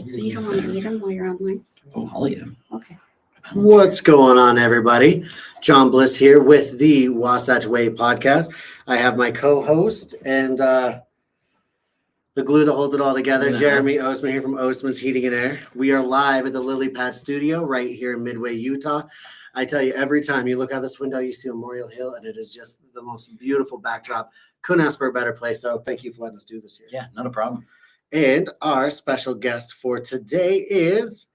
So you don't want to eat them while you're online? Oh, I'll eat them. Okay. What's going on, everybody? John Bliss here with the Wasatch Way podcast. I have my co-host and the glue that holds it all together, Jeremy Oastman here from Oastman's Heating and Air. We are live at the Lily Pad Studio right here in Midway, Utah. I tell you, every time you look out this window, you see Memorial Hill, and it is just the most beautiful backdrop. Couldn't ask for a better place, so thank you for letting us do this here. Yeah, not a problem. And our special guest for today is,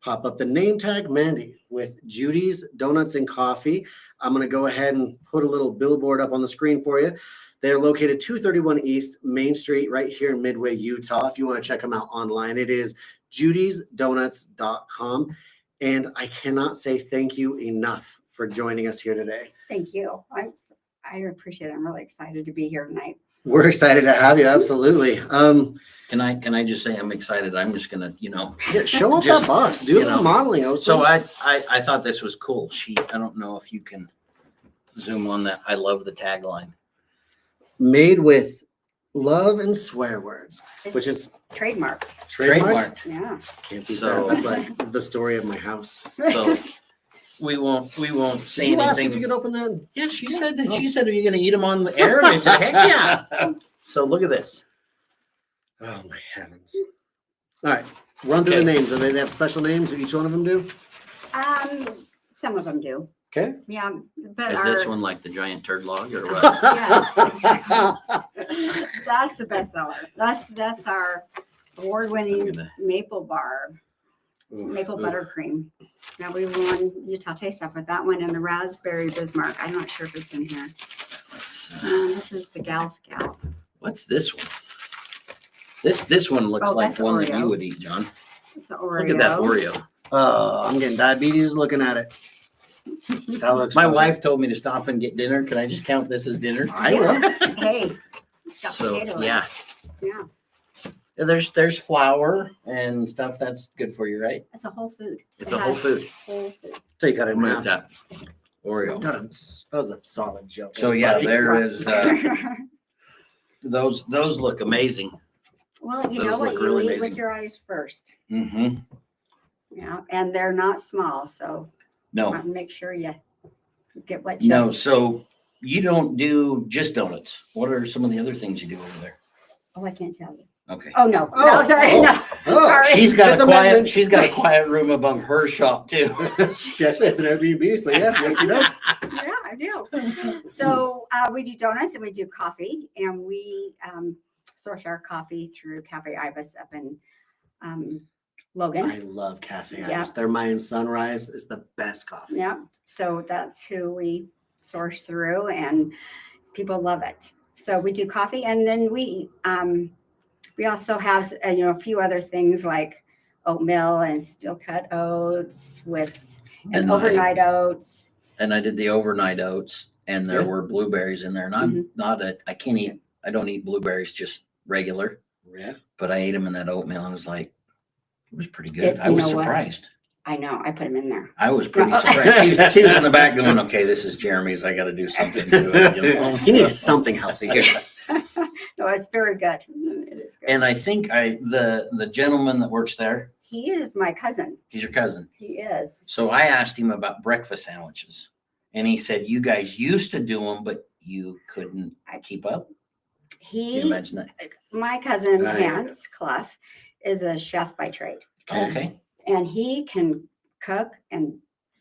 pop up the name tag, Mandy with Judy's Donuts and Coffee. I'm going to go ahead and put a little billboard up on the screen for you. They're located 231 East Main Street right here in Midway, Utah. If you want to check them out online, it is judysdonuts.com. And I cannot say thank you enough for joining us here today. Thank you. I appreciate it. I'm really excited to be here tonight. We're excited to have you. Absolutely. Can I just say I'm excited? I'm just gonna, Yeah, show off that box. Do a little modeling. So I thought this was cool. I don't know if you can zoom on that. I love the tagline. Made with love and swear words, which is trademark. Trademark. Yeah. Can't beat that. That's like the story of my house. So we won't say Did you anything. ask if you could open that? Yeah, she said, are you gonna eat them on the air? And I said, heck yeah. So look at this. Oh my heavens. All right. Run through the names. Do they have special names? Do each one of them do? Some of them do. Okay. Yeah. But Is this one like the giant turd log or what? Yes, exactly. That's the best seller. That's our award-winning maple bar. It's maple buttercream. Now we won Utah Taste Off with that one and the raspberry Bismarck. I'm not sure if it's in here. This is the Gal Scout. What's this one? This one looks like one Oreo. that you would eat, John. It's an Oreo. Look at that Oreo. Oh, I'm getting diabetes looking at it. That looks My wife told me to stop and get dinner. Can I just count this as dinner? I will. Hey, it's got So potato in it. yeah. Yeah. There's flour and stuff that's good for you, right? It's a whole food. It's a whole food. Whole food. Take that in Look half. at that Oreo. That was a solid joke. So yeah, everybody. there is those look amazing. Well, you Those know what? look You really eat amazing. with your eyes first. Mm-hmm. Yeah, and they're not small, so No, make sure you get what you no. So you don't do just donuts. What are some of the other things you do over there? Oh, I can't tell you. Okay. Oh no, Oh, no, sorry, oh, no, oh. sorry. She's got Fifth a quiet. Amendment. She's got a quiet room above her shop too. She actually has an Airbnb, so yeah, yes, she does. Yeah, I do. So we do donuts and we do coffee, and we source our coffee through Cafe Ibis up in Logan. I love Cafe Yeah. Ibis. Their Mayan Sunrise is the best coffee. Yeah, so that's who we source through, and people love it. So we do coffee, and then we also have a few other things like oatmeal and steel cut oats and overnight oats. And I did the overnight oats, and there were blueberries in there. And I'm I can't eat. I don't eat blueberries just regular. Yeah. But I ate them in that oatmeal, and I was like, it was pretty good. I was surprised. I know. I put them in there. I was pretty surprised. She was in the back going, okay, this is Jeremy's. I got to do something to it. He needs something healthy here. No, it's very good. It is good. And I think the gentleman that works there, He is my cousin. He's your cousin. He is. So I asked him about breakfast sandwiches, and he said you guys used to do them, but you couldn't keep up. Can you imagine that? My cousin Hans Clough is a chef by trade. Okay. And he can cook and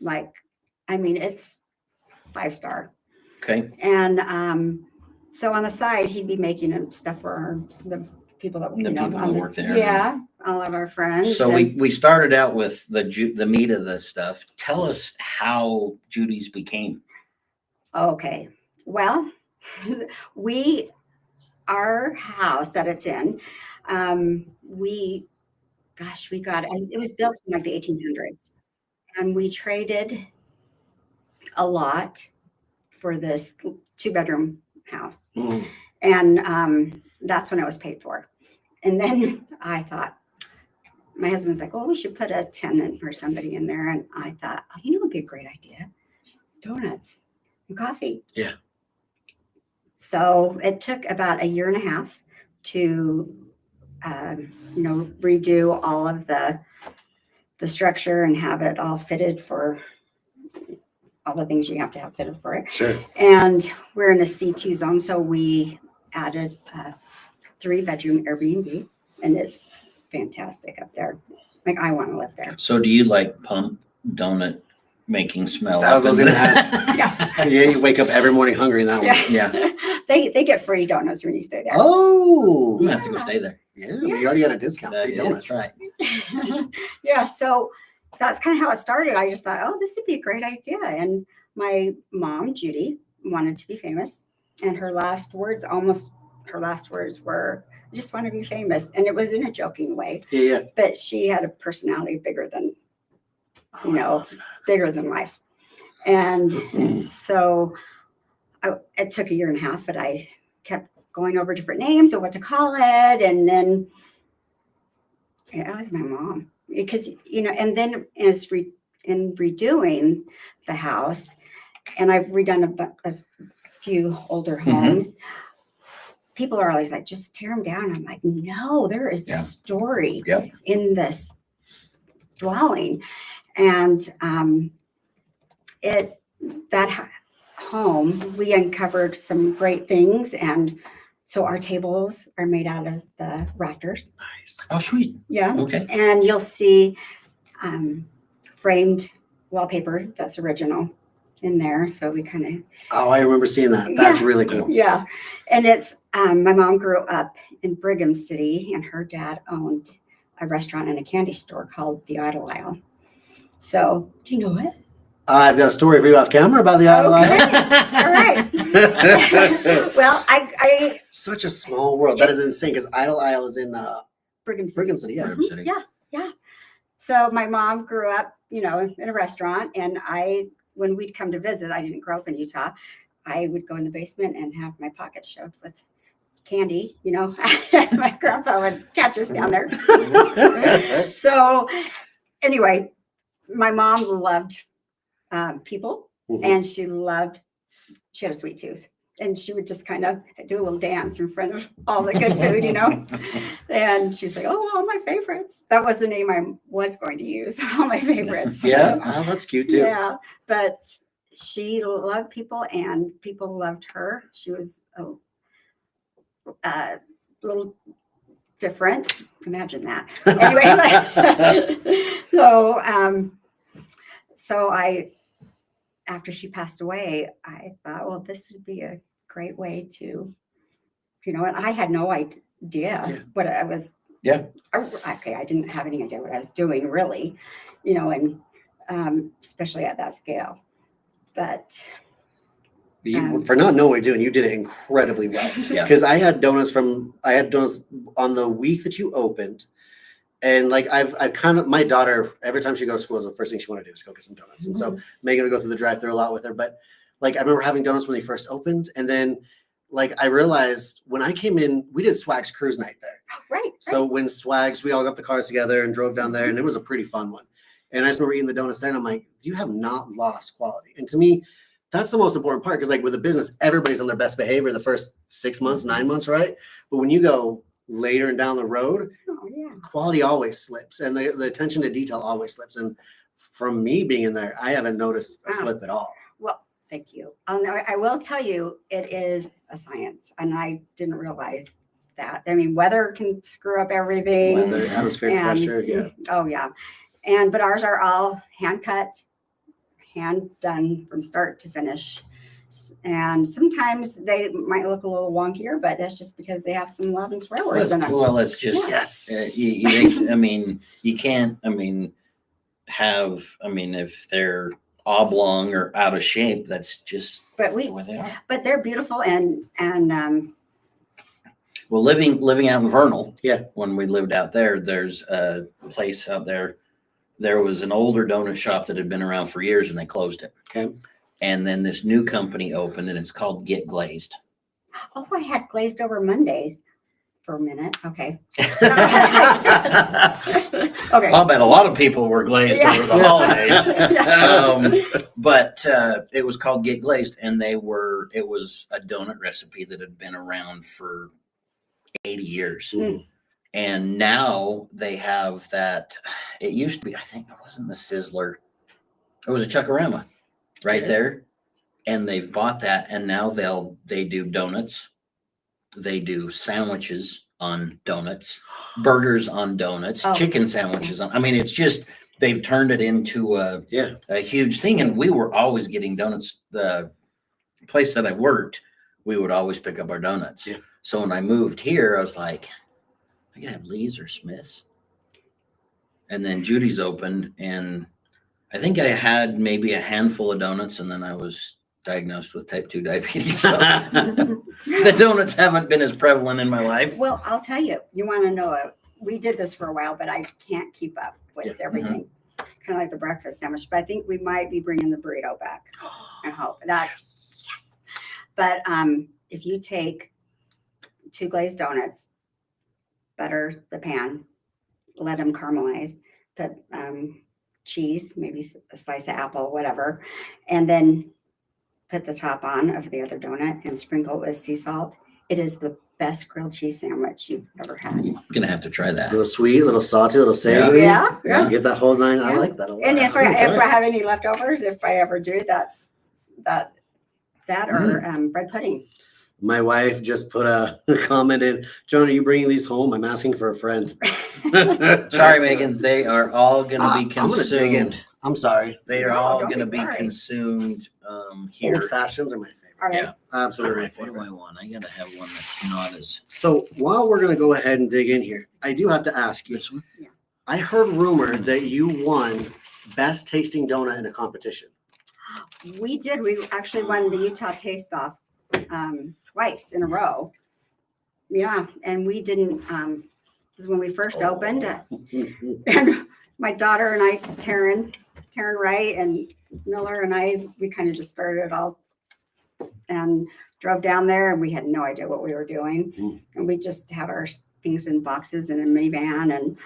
it's 5-star. Okay. And so on the side, he'd be making stuff for the people that work there. Yeah, all of our friends. So we started out with the meat of the stuff. Tell us how Judy's became. Okay. Well, our house that it's in, we got it was built in like the 1800s, and we traded a lot for this 2-bedroom house. Mm. And that's when it was paid for. And then I thought, my husband's like, well, we should put a tenant or somebody in there. And I thought, it'd be a great idea. Donuts and coffee. Yeah. So it took about 1.5 years to, redo all of the structure and have it all fitted for all the things you have to have fitted for it. Sure. And we're in a C2 zone, so we added a 3-bedroom Airbnb, and it's fantastic up there. Like, I want to live there. So do you like pump donut making smell? That was what I was going to ask. Yeah. Yeah, you wake up every morning hungry in that one. Yeah. They get free donuts when you stay there. Oh. I'm gonna have to go stay there. Yeah, you already got a discount. Free Yeah, donuts. that's right. Yeah, so that's kind of how it started. I just thought, this would be a great idea. And my mom, Judy, wanted to be famous. And her last words were, I just want to be famous. And it was in a joking way. Yeah. But she had a personality bigger than, bigger than life. And so it took 1.5 years, but I kept going over different names of what to call it. And then it was my mom. Because, and then in redoing the house, and I've redone a few older homes, people are always like, just tear them down. I'm like, no, there is a story in this dwelling. And that home, we uncovered some great things. And so our tables are made out of the rafters. Nice. Oh, sweet. Yeah. Okay. And you'll see framed wallpaper that's original in there. So we kind of. Oh, I remember seeing that. That's really cool. Yeah. And it's, my mom grew up in Brigham City, and her dad owned a restaurant and a candy store called the Idle Isle. So, do you know it? I've got a story for you off camera about the Idle Isle. All right. Well, I Such a small world. That is insane because Idle Isle is in Brigham City. Brigham City. Yeah. Brigham City. Yeah. So my mom grew up, in a restaurant, and when we'd come to visit, I didn't grow up in Utah. I would go in the basement and have my pockets shoved with candy. My grandpa would catch us down there. So anyway, my mom loved people, and she had a sweet tooth, and she would just kind of do a little dance in front of all the good food, and she's like, all my favorites. That was the name I was going to use, all my favorites. Yeah. Oh, that's cute too. Yeah, but she loved people, and people loved her. She was a little different. Imagine that. Anyway, so after she passed away, I thought, well, this would be a great way to, and I had no idea what I was. Yeah. Okay, I didn't have any idea what I was doing, really, and especially at that scale. But for not knowing what you're doing, you did it incredibly well. Yeah. Because I had donuts on the week that you opened. And like I've kind of, my daughter, every time she goes to school, is the first thing she want to do is go get some donuts. And so Megan would go through the drive-thru a lot with her. But like I remember having donuts when they first opened, and then like I realized when I came in, we did Swag's cruise night there. Right. So when Swags, we all got the cars together and drove down there, and it was a pretty fun one. And I just remember eating the donuts there, and I'm like, you have not lost quality. And to me, that's the most important part, because like with a business, everybody's on their best behavior the first 6 months, 9 months, right? But when you go later and down the road, Oh, yeah. quality always slips, and the attention to detail always slips. And from me being in there, I haven't noticed a slip at all. Well, thank you. I will tell you, it is a science, and I didn't realize that. I mean, weather can screw up everything. Weather, atmospheric pressure, yeah. Oh, yeah. But ours are all hand cut, hand done from start to finish. And sometimes they might look a little wonkier, but that's just because they have some loud and swear words in them. Well, it's just, Yes. I mean, you can't, if they're oblong or out of shape, that's just But the way they are. but they're beautiful and Well, living out in Vernal, Yeah. when we lived out there, there's a place out there. There was an older donut shop that had been around for years, and they closed it. Okay. And then this new company opened, and it's called Get Glazed. oh, I had glazed over Mondays for a minute. Okay. I'll Okay. bet a lot of people were glazed Yeah. over the holidays. Yeah. But it was called Get Glazed, and it was a donut recipe that had been around for 80 years. Mm. And now they have that. It used to be, I think it wasn't the Sizzler. It was a Chuckarama right Okay. there. And they've bought that, and now they do donuts. They do sandwiches on donuts, burgers on donuts, Oh. chicken sandwiches on. It's just they've turned it into a huge thing. And we were always getting donuts. The place that I worked, we would always pick up our donuts. Yeah. So when I moved here, I was like, I can have Lee's or Smith's. And then Judy's opened, and I think I had maybe a handful of donuts, and then I was diagnosed with type 2 diabetes. So the donuts haven't been as prevalent in my life. Well, I'll tell you, you want to know, we did this for a while, but I can't keep up with everything. Kind of like the breakfast sandwich, but I think we might be bringing the burrito back. I hope that's yes. But if you take 2 glazed donuts, butter the pan, let them caramelize, put cheese, maybe a slice of apple, whatever, and then put the top on of the other donut and sprinkle it with sea salt. It is the best grilled cheese sandwich you've ever had. I'm gonna have to try that. A little sweet, a little salty, a little savory. Yeah. Get that whole nine. I Yeah. like that a lot. And if I'm I gonna try it. have any leftovers, if I ever do, that or bread pudding. My wife just put a comment in. John, are you bringing these home? I'm asking for a friend. Sorry, Megan. They are all gonna be I'm gonna dig in. consumed. I'm sorry. They are No, all don't gonna be be sorry. consumed here. Old fashions are my favorite. All right. Yeah. Absolutely. What do I want? I gotta have one that's not as So while we're going to go ahead and dig in here, I do have to ask you. this one. I heard rumor that you won best tasting donut in a competition. We did. We actually won the Utah Taste Off twice in a row. Yeah, and we didn't. This is when we first opened, and my daughter and I, Taryn Wright and Miller and I, we kind of just started it all and drove down there, and we had no idea what we were doing, and we just had our things in boxes in a minivan and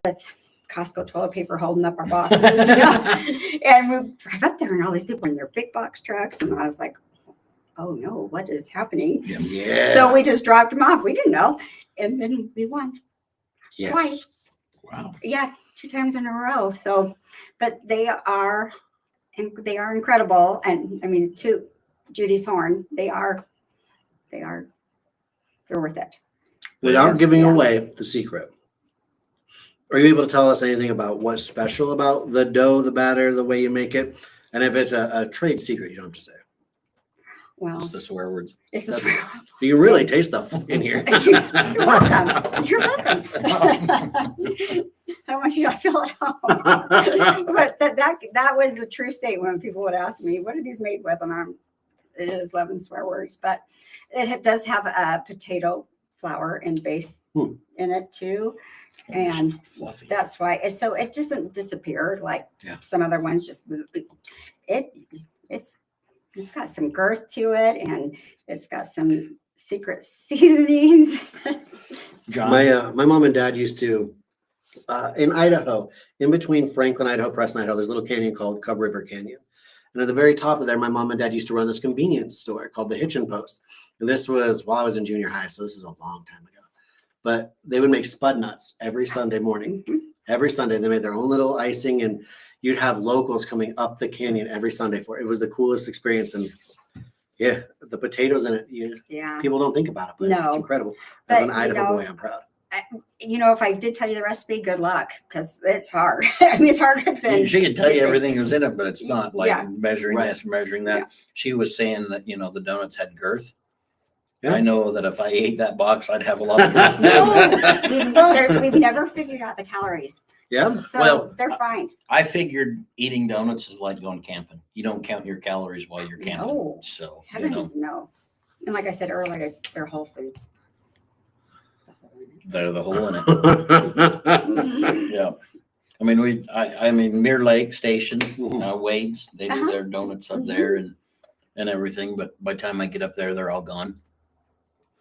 with Costco toilet paper holding up our boxes, and we drive up there and all these people in their big box trucks, and I was like, oh no, what is happening? Yeah. So we just dropped them off. We didn't know, and then we won twice. Wow. Yeah, 2 times in a row. So, but they are incredible, and I mean, to Judy's horn, they're worth it. Without giving Yeah. away the secret, are you able to tell us anything about what's special about the dough, the batter, the way you make it? And if it's a trade secret, you don't have to say. Well, It's the swear words. it's the You can really taste the f in here. You're welcome. You're welcome. I want you to feel at home. But that was the true state when people would ask me, what are these made with? And it is 11 swear words, but does have a potato flour and base in it too. And Fluffy. that's why it doesn't disappear like Yeah. some other ones. Just it's got some girth to it, and it's got some secret seasonings. John. My mom and dad used to in Idaho, in between Franklin, Idaho, Preston, Idaho, there's a little canyon called Cub River Canyon. And at the very top of there, my mom and dad used to run this convenience store called the Hitchin Post. And this was while I was in junior high, so this is a long time ago. but they would make spud nuts every Sunday morning. Every Sunday, they made their own little icing, and you'd have locals coming up the canyon every Sunday for it. It was the coolest experience. And yeah, the potatoes in it, Yeah. people don't think about it, but No. it's incredible. As an But, Idaho boy, I'm proud. If I did tell you the recipe, good luck, because it's hard. I mean, it's harder than. She could tell you everything that was in it, but it's not like Yeah. measuring Right. this, measuring that. Yeah. She was saying that, the donuts had girth. Yeah. I know that if I ate that box, I'd have a lot of girth. No, we've never figured out the calories, Yeah. so Well, they're fine. I figured eating donuts is like going camping. You don't count your calories while you're camping. No. So, Heavens, no. And like I said earlier, they're whole foods. they're the hole in it. Yeah. I mean, Mirror Lake Station, Wade's, they do their donuts up there and everything. But by the time I get up there, they're all gone.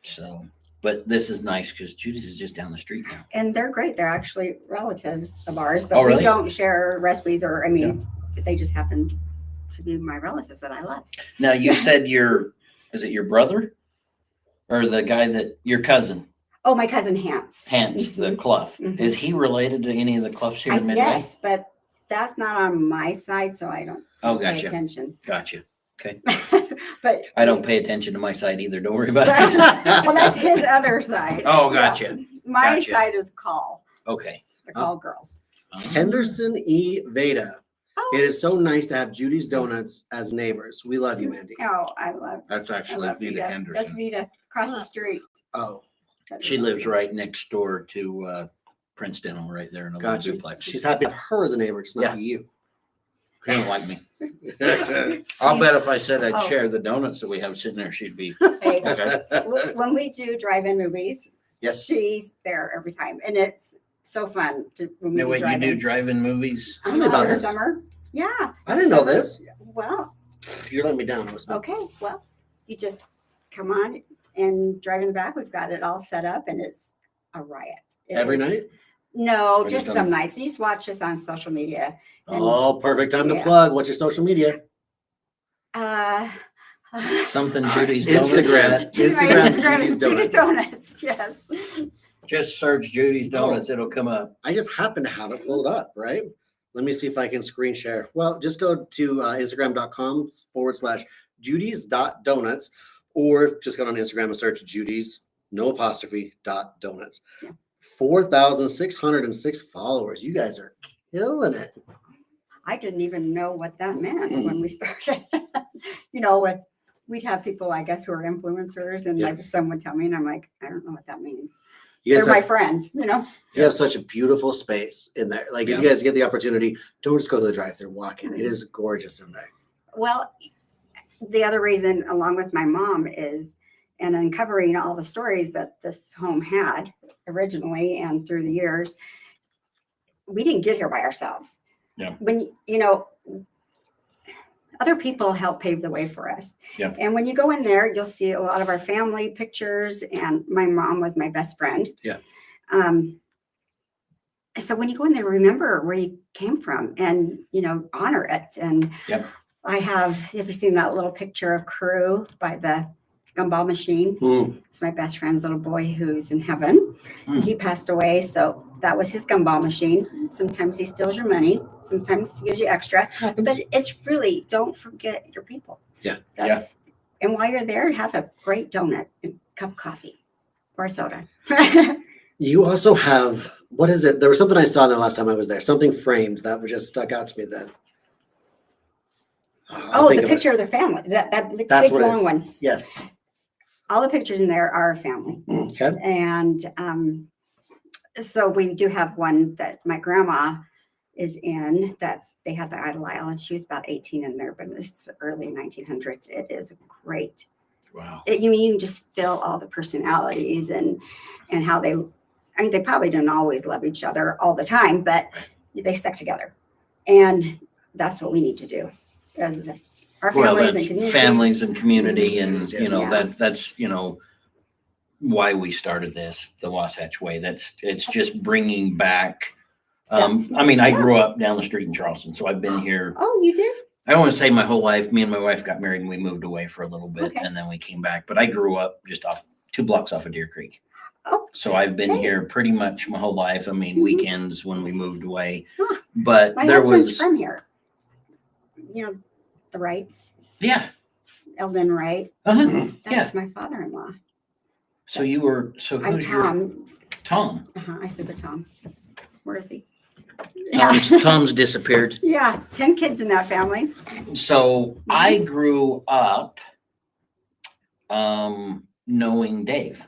So, but this is nice because Judy's is just down the street now. And they're great. They're actually relatives of ours, but Oh, really? we don't share recipes they just happen to be my relatives that I love. Now you said is it your brother or the guy your cousin? Oh, my cousin Hans. Hans, the Mhm. Clough. Mhm. Is he related to any of the Cloughs here in Midway? Yes, but that's not on my side, so I don't Oh, pay gotcha. attention. Gotcha. Okay. But I don't pay attention to my side either. Don't worry about well, it. that's his other side. Oh, Yeah. gotcha. My Gotcha. side is Call. Okay. The Call girls. Henderson E. Veda. Oh, It is so nice to have Judy's Donuts as neighbors. We love you, Mandy. Oh, I love. That's I actually love Vita That's Henderson. Vita across the street. Oh, She lives right next door to Prince Dental, right there in a little gotcha. duplex. She's happy to have her as a neighbor, just not you. She don't like me. She's- I'll bet if I said I'd Oh. share the donuts that we have sitting there, she'd be Hey, okay. when we do drive-in movies, Yes. she's there every time, and it's so fun when we Now, do wait, you do drive-ins. drive-in movies? Tell me about in the this. Summer, yeah. I didn't know Summer. this. Well, You're letting me down. Elizabeth. okay, well, you just come on and drive in the back. We've got it all set up, and it's a riot. It Every is- night? No, Or just just some on- nights. You just watch us on social media. And, Oh, perfect time to Yeah. plug. What's your social media? Uh, Something Judy's Donuts. Instagram. at. Instagram, Instagram Judy's is Judy's Donuts. Donuts. Yes. Just search Judy's Donuts. It'll come up. I just happen to have it pulled up, right? Let me see if I can screen share. Well, just go to Instagram.com/Judy's.donuts, or just go on Instagram and search Judy's, no apostrophe, .donuts. Yeah. 4,606 followers. You guys are killing it. I didn't even know what that meant Mm. when we started. We'd have people, I guess, who are influencers, and Yeah. like someone would tell me, and I'm like, I don't know what that means. You They're guys my have, friends, you have such a beautiful space in there. Like, if Yeah. you guys get the opportunity, don't just go to the drive-thru, walk in. It is gorgeous in there. Well, the other reason, along with my mom, is and uncovering all the stories that this home had originally and through the years, we didn't get here by ourselves. Yeah. When, other people help pave the way for us. Yeah. And when you go in there, you'll see a lot of our family pictures, and my mom was my best friend. Yeah. So when you go in there, remember where you came from and, honor it. And Yep. have you seen that little picture of Crew by the gumball machine? Mm. It's my best friend's little boy who's in heaven. Hmm. He passed away, so that was his gumball machine. Sometimes he steals your money, sometimes he gives you extra, but it's really, don't forget your people. Yeah. And while you're there, have a great donut and cup of coffee or a soda. You also have, what is it? There was something I saw there last time I was there, something framed that just stuck out to me then. I'll Oh, think the of it. picture of their family, that That's big what it long is. one. Yes. All the pictures in there are family. Okay. And so we do have one that my grandma is in that they had the idol aisle, and she was about 18 in there, but it's the early 1900s. It is great. Wow. You can just feel all the personalities and how they probably didn't always love each other all the time, but they stuck together. And that's what we need to do as our Well, families and that's community. families and community, and Yes. Yeah. that's why we started this, the Wasatch Way. It's just bringing back. That's- I yeah. grew up down the street in Charleston, so I've been here. Oh, you did? I don't want to say my whole life. Me and my wife got married and we moved away for a little bit, Okay. and then we came back. But I grew up just 2 blocks off of Deer Creek. Oh, So I've been okay. here pretty much my whole life. I mean, Mhm. weekends when we moved away, Huh. but My there husband's was, from here. You know, the Wrights, yeah. Eldon Wright. Uh-huh. That's Yeah. my father-in-law. So you were, so I'm who's your, Tom. Tom? I sleep with Tom. Where is he? Yeah. Tom's disappeared. Yeah, 10 kids in that family. So I grew up knowing Dave.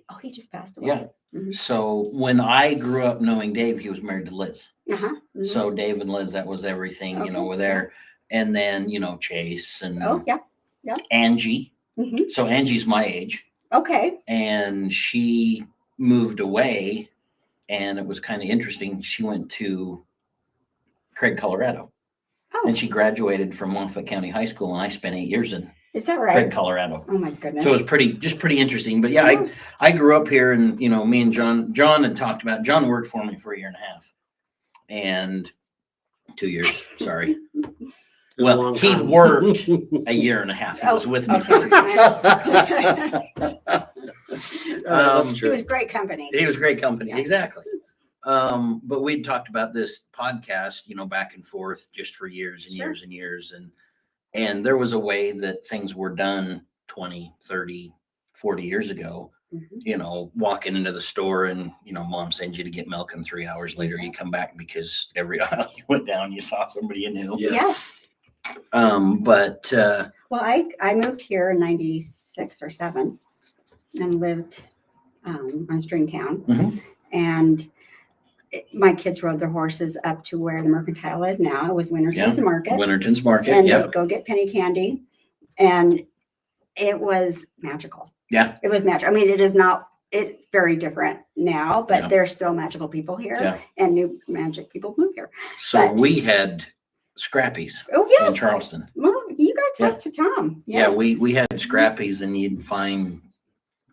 Oh, he just passed away. Yeah. Mhm. So when I grew up knowing Dave, he was married to Liz. Uh-huh. Mhm. So Dave and Liz, that was everything, you know, Okay, were there. And then, you know, Chase and Oh, yeah. Angie. Mhm. So Angie's my age. Okay. And she moved away, and it was kind of interesting. She went to Craig, Colorado, Oh, and she graduated from Moffat County High School, and I spent 8 years in is that Craig, right? Colorado. Oh my goodness. So it was pretty interesting. But yeah, I grew up here, and you know, me and John had talked about. John worked for me for 1.5 years, and 2 years. Sorry. It was a Well, long he time. worked 1.5 years. He was with me for 2 years. That's He true. was great company. He was great company, Yeah. exactly. But we'd talked about this podcast, you know, back and forth just for years and Sure. years and years. And there was a way that things were done 20, 30, 40 years ago, Mhm. you know, walking into the store and, you know, mom sends you to get milk, and 3 hours later you come back because every aisle you went down, you saw somebody you knew. Yeah. Yes. But Well, I moved here in 96 or 7 and lived on Stringtown. Mhm. And my kids rode their horses up to where the Mercantile is now. It was Winterton's Market. Winterton's Market, And yeah. they'd go get penny candy. And it was magical. Yeah. It was magical. I mean, it is not, it's very different now, but Yeah. there's still magical people here. Yeah. And new magic people move here. So But- we had Scrappies Oh, in yes. Charleston. Well, you got to talk to Tom. Yeah, we had Scrappies, and you'd find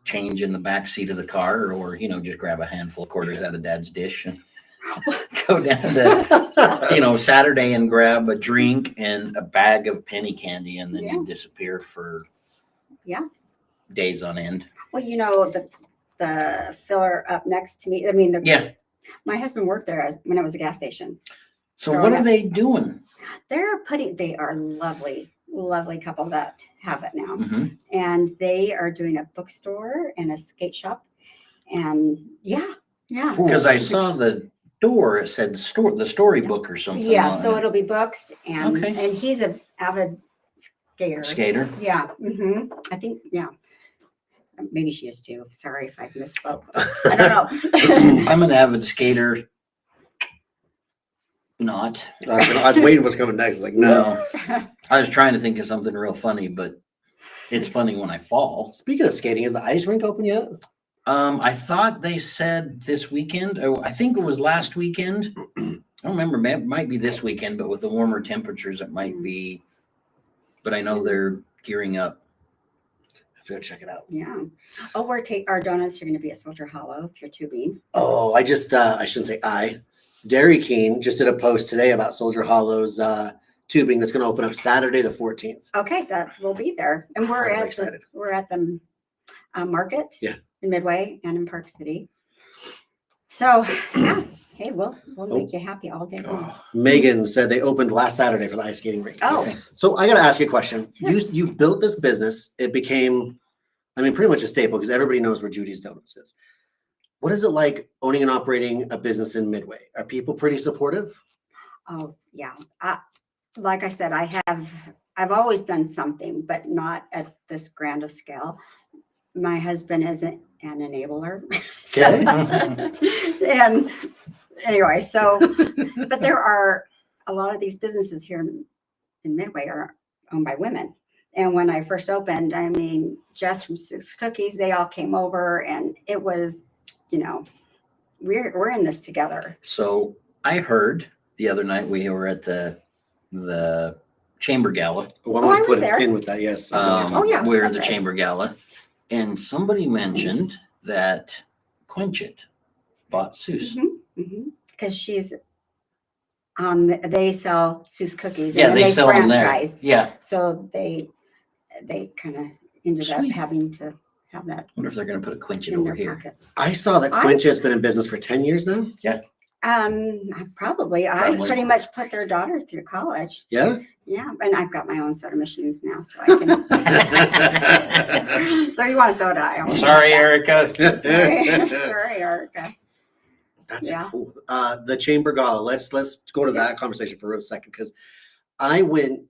change in the back seat of the car, or you know, just grab a handful of quarters out of Dad's dish and go down to, you know, Saturday and grab a drink and a bag of penny candy, and then Yeah. you'd disappear for Yeah. days on end. Well, you know, the filler up next to me, I mean, Yeah. my husband worked there when it was a gas station. So what are they doing? They are lovely couple that have it now. Mhm. And they are doing a bookstore and a skate shop. And yeah. Because I saw the door, it said the storybook or something. Yeah, on so it. it'll be books and Okay. and he's an avid skater. Skater. Yeah. I think, yeah. Maybe she is too. Sorry if I misspoke. I don't know. I'm an avid skater. Not. I was waiting what's coming next. It's like, no. I was trying to think of something real funny, but it's funny when I fall. Speaking of skating, is the ice rink open yet? I thought they said this weekend. Oh, I think it was last weekend. I don't remember. It might be this weekend, but with the warmer temperatures, it might be. But I know they're gearing up. Have to go check it out. Yeah. Oh, our donuts are going to be at Soldier Hollow if you're tubing. Oh, I shouldn't say Dairy King just did a post today about Soldier Hollow's tubing that's going to open up Saturday the 14th. Okay, we'll be there, and Incredibly excited. we're at the market. Yeah. In Midway and in Park City. So yeah, hey, we'll make you happy all day long. Megan said they opened last Saturday for the ice skating rink. Oh, Okay. So I got to ask you a question. Sure. You built this business. It became, I mean, pretty much a staple because everybody knows where Judy's Donuts is. What is it like owning and operating a business in Midway? Are people pretty supportive? oh yeah. Like I said, I've always done something, but not at this grand of scale. My husband isn't an enabler. Okay. And anyway, but there are a lot of these businesses here in Midway are owned by women. And when I first opened, I mean, Jess from Six Cookies, they all came over, and it was, you know, we're in this together. So I heard the other night we were at the Chamber Gala. Why I don't we was put there. it in with that? Yes. Oh, yeah, We're at that's the right. Chamber Gala, and somebody mentioned that Quenchit bought Seuss. Because she's they sell Seuss cookies. Yeah, and they then sell them there. franchised. Yeah. So they kind of ended up Sweet. having to have that I wonder if they're going to put a quench it in over their here. pocket. I saw that Quinch has been in business for 10 years now. Probably. I Probably. pretty much put their daughter through college. Yeah. Yeah, and I've got my own soda machines now, so I can. So you want a soda? I always Sorry, want that. Erica. Sorry, Erica. That's Yeah. cool. The Chamber Gala. Let's go to that conversation for a second because I went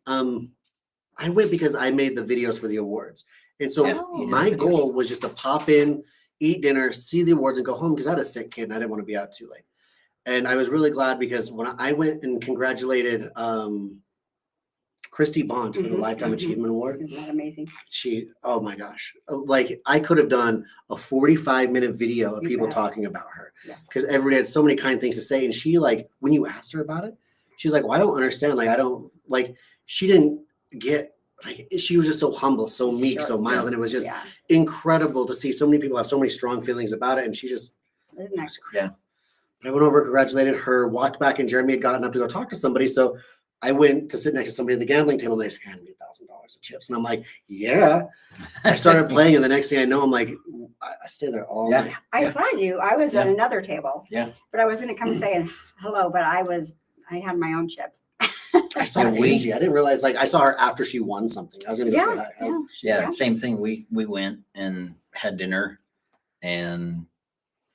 because I made the videos for the awards. And so Yeah, you did my the videos. goal was just to pop in, eat dinner, see the awards, and go home because I had a sick kid and I didn't want to be out too late. And I was really glad because when I went and congratulated Christy Bond for the Lifetime Achievement Award. Isn't that amazing? Oh my gosh. Like I could have done a 45-minute video of You people bet. talking about her Yes. because everybody had so many kind things to say. And she like, when you asked her about it, she's like, well, I don't understand. Like, I don't like, she didn't get, like, she was just so humble, so meek, Sure. so mild. And it was just Yeah. incredible to see so many people have so many strong feelings about it. And she just, Isn't that Yeah. I went over, congratulated her, walked back, and Jeremy had gotten up to go talk to somebody. So I went to sit next to somebody at the gambling table, and they said, hand me $1,000 of chips. And I'm like, yeah. I started playing, and the next thing I know, I'm like, I stay there all Yeah. night. I saw you. I was at Yeah. another table. Yeah. But I was going to come say hello, but I had my own chips. I saw Yeah, we- Angie. I didn't realize, like, I saw her after she won something. I was going to go say hi. Yeah. Yeah, Yeah. same thing. We went and had dinner and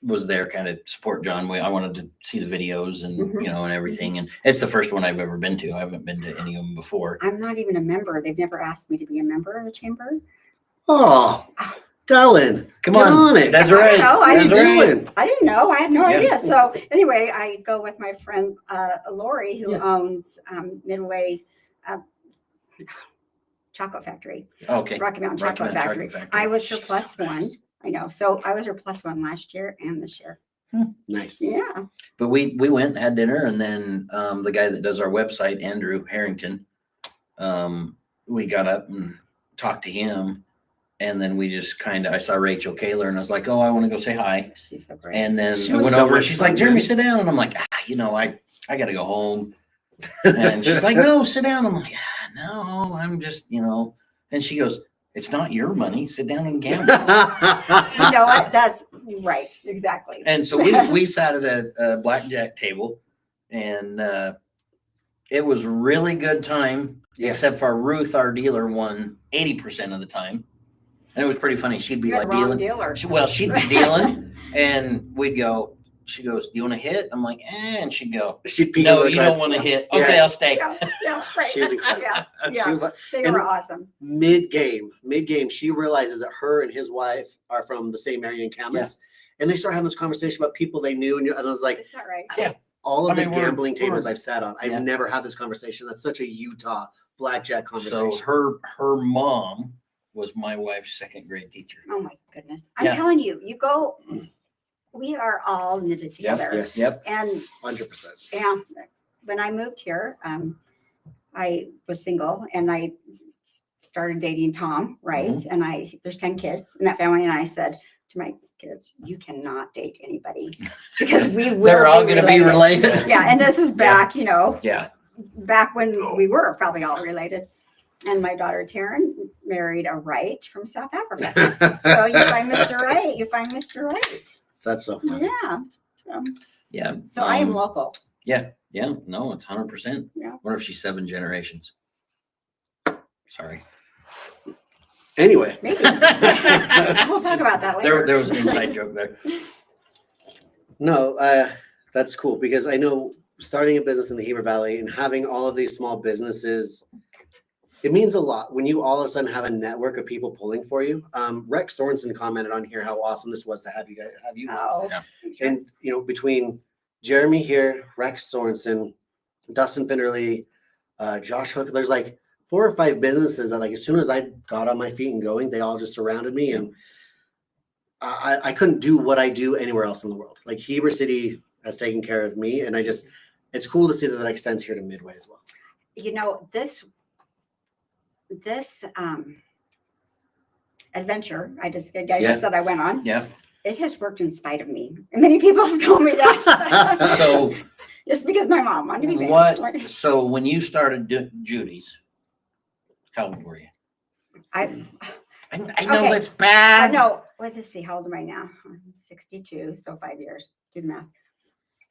was there kind of support John. I wanted to see the videos and Mhm. and everything. And it's the first one I've ever been to. I haven't been to any of them before. I'm not even a member. They've never asked me to be a member of the chamber. Oh, Dylan, Come get on. it. That's I right. don't know. What are you That's right. doing? I didn't know. I had no Yeah. idea. So anyway, I go with my friend Lori, who Yeah. owns Midway Chocolate Factory, Okay. Rocky Mountain Rocky Chocolate Mountain Factory. Chocolate Factory. I was her She's plus so one. nice. I know. So I was her plus one last year and this year. Nice. Yeah. But we went, had dinner, and then the guy that does our website, Andrew Harrington, we got up and talked to him. And then we just I saw Rachel Kaler and I was like, oh, I want to go say hi. She's so great. And then She I was went so over and much she's fun, like, Jeremy, man. sit down. And I'm like, I got to go home. And she's like, no, sit down. I'm like, no, I'm just, and she goes, it's not your money. Sit down and gamble. You know what? That's right. Exactly. And so we sat at a blackjack table and it was really good time, Yeah. except for Ruth, our dealer, won 80% of the time. And it was pretty funny. She'd be You're like the wrong dealing. dealer. She'd be dealing and we'd go, she goes, do you want to hit? I'm like, and she'd go, She'd peek no, over the you don't cards. want to hit. Yeah. Okay, I'll stay. Yeah, right. She was incredible. Yeah, She was like, they and- were awesome. mid-game, she realizes that her and his wife are from the same area in Camas. And they start having this conversation about people they knew. And I was like, Is that right? Yeah. all of I mean, the we're- gambling tables we're- I've sat on, I've Yeah. never had this conversation. That's such a Utah blackjack conversation. So her mom was my wife's second grade teacher. Oh my goodness. I'm Yeah. telling you, we are all knitted together. Yes. Yep. And 100%. yeah, when I moved here, I was single and I started dating Tom, right? Mm-hmm. And there's 10 kids in that family. And I said to my kids, you cannot date anybody because we will They're all going to be related. Yeah. And this is back, Yeah. back when we were probably all related. And my daughter Taryn married a Wright from South Africa. So you find Mr. Wright, you find Mr. Wright. That's so funny. Yeah. Yeah. So I am local. Yeah. No, it's 100%. Yeah. What if she's 7 generations? Sorry. Anyway. Maybe. We'll talk about that later. There was an inside joke there. No, that's cool because I know starting a business in the Heber Valley and having all of these small businesses, it means a lot when you all of a sudden have a network of people pulling for you. Rex Sorensen commented on here how awesome this was to have you. Oh. Yeah. And between Jeremy here, Rex Sorensen, Dustin Finderly, Josh Hook, there's like 4 or 5 businesses that like as soon as I got on my feet and going, they all just surrounded me, and I couldn't do what I do anywhere else in the world. Like Heber City has taken care of me, and it's cool to see that extends here to Midway as well. This adventure I just said I went on. Yeah. It has worked in spite of me. And many people have told me that. So Just because my mom wanted to be famous. so when you started Judy's, how old were you? I know Okay. that's bad. No, let's see. How old am I now? I'm 62, so 5 years. Do the math.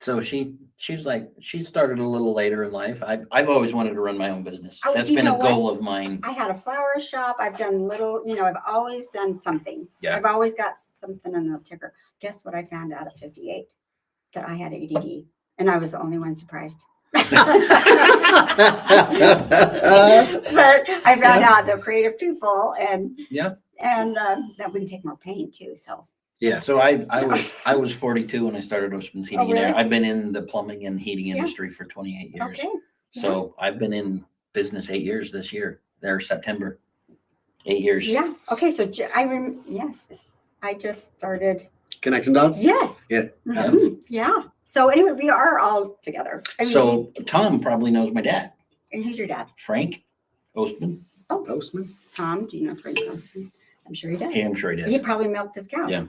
So she's like, she started a little later in life. I've always wanted to run my own business. Oh, That's you been know a what? goal of mine. I had a flower shop. I've done little, I've always done something. Yeah. I've always got something in the ticker. Guess what I found out at 58? That I had ADD, and I was the only one surprised. But I found out they're creative people, and that we can take more pain too. So Yeah. So I was 42 when I started Ocean's Heating and Air. really? I've been in the plumbing and heating Yeah. industry for 28 years. okay, So I've been in business 8 years this year. September. 8 years. yeah, okay. So yes, I just started. Connecting dots? Yes. Yeah. Mhm. Happens. Yeah. So anyway, we are all together. I mean, So Tom probably knows my dad, and who's your dad? Frank Ostman. Postman? Tom. Do you know Frank Ostman? I'm sure he does. Yeah, I'm sure he He does. probably milked his cows. Yeah.